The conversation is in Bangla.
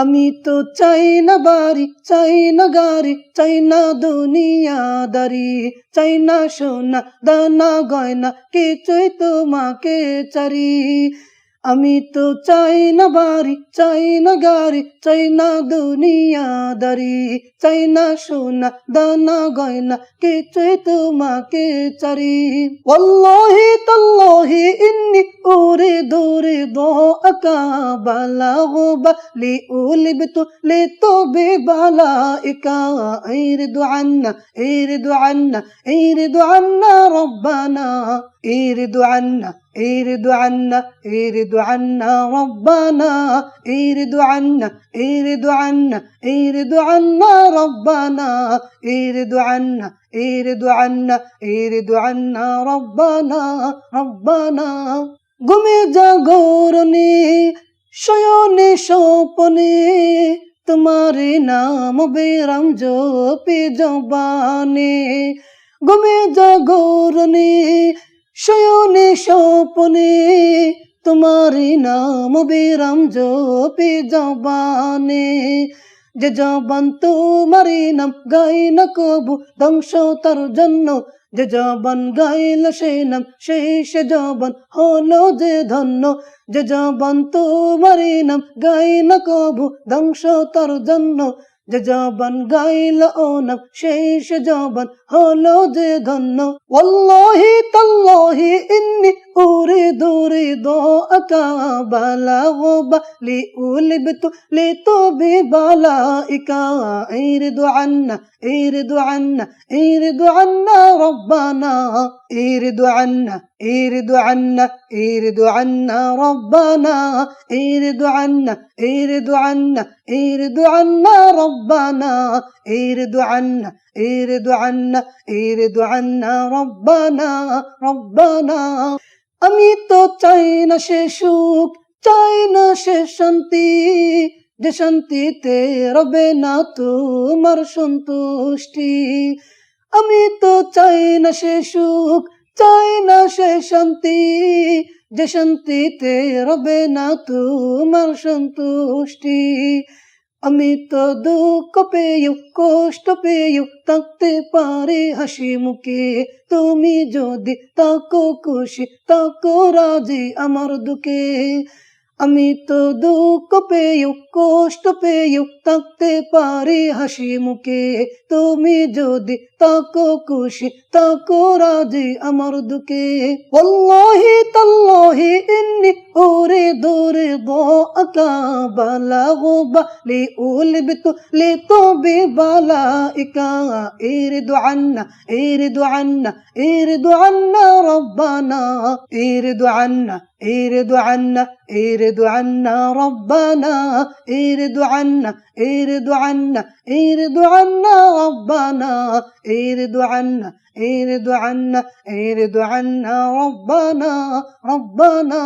আমি তো চাই না বাড়ি, চাই না গাড়ি, চাই না দুনিয়াদারি, চাই না সোনা দানা গয়না, কিছুই তোমাকে চারি। আমি তো চাই না বাড়ি, চাই না গাড়ি, চাই না দুনিয়াদারি, চাই না সোনা দানা গয়না, কিছুই তোমাকে চারি। ওয়াল্লাহি তাল্লাহি ইন্নি উরিদু রিদাকা বালাগবা লিউলিবতু লিতুবি বালাইকা ইরিদু আন্না ইরিদু আন্না ইরিদু আন্না রব্বানা ইরিদু আন্না ইরিদু আন্না ইরিদু আন্না রব্বানা ইরিদু আন্না ইরিদু আন্না ইরিদু আন্না রব্বানা ইরিদু আন্না ইরিদু আন্না ইরিদু আন্না রব্বানা রব্বানা। ঘুমে জাগরণে শয়নে স্বপনে তোমারে নাম বেরাম জপে জবানে। ঘুমে জাগরণে শয়নে স্বপনে তোমারে নাম বেরাম জপে জবানে। যে জবান তোমারে নাম গাই না কবু ধ্বংস তার জন্য, যে জবান গাইল সে নাম সেই সে জবান হলো যে ধন্য। যে জবান তোমারে নাম গাই না কবু ধ্বংস তার জন্য, যে জবান গাইল ও নাম সেই সে জবান হলো যে ধন্য। ওয়াল্লাহি তাল্লাহি ইন্নি উরিদু রিদাকা বালাগবা লিউলিবতু লিতুবি বালাইকা ইরিদু আন্না ইরিদু আন্না ইরিদু আন্না রব্বানা ইরিদু আন্না ইরিদু আন্না ইরিদু আন্না রব্বানা ইরিদু আন্না ইরিদু আন্না ইরিদু আন্না রব্বানা ইরিদু আন্না ইরিদু আন্না ইরিদু আন্না রব্বানা রব্বানা। আমি তো চাই না সে সুখ, চাই না সে শান্তি, যে শান্তিতে রবে না তোমার সন্তুষ্টি। আমি তো চাই না সে সুখ, চাই না সে শান্তি, যে শান্তিতে রবে না তোমার সন্তুষ্টি। আমি তো দুঃখ পেয়েও কষ্ট পেয়েও থাকতে পারি হাসি মুখে, তুমি যদি তাকো খুশি তাকো রাজি আমার দুঃখে। আমি তো দুঃখ পেয়েও কষ্ট পেয়েও থাকতে পারি হাসি মুখে, তুমি যদি তাকো খুশি তাকো রাজি আমার দুঃখে। ওয়াল্লাহি তাল্লাহি ইন্নি উরিদু রিদাকা বালাগবা লিউলিবতু লিতুবি বালাইকা ইরিদু আন্না ইরিদু আন্না ইরিদু আন্না রব্বানা ইরিদু আন্না ইরিদু আন্না ইরিদু আন্না রব্বানা ইরিদু আন্না ইরিদু আন্না ইরিদু আন্না রব্বানা ইরিদু আন্না ইরিদু আন্না ইরিদু আন্না রব্বানা রব্বানা।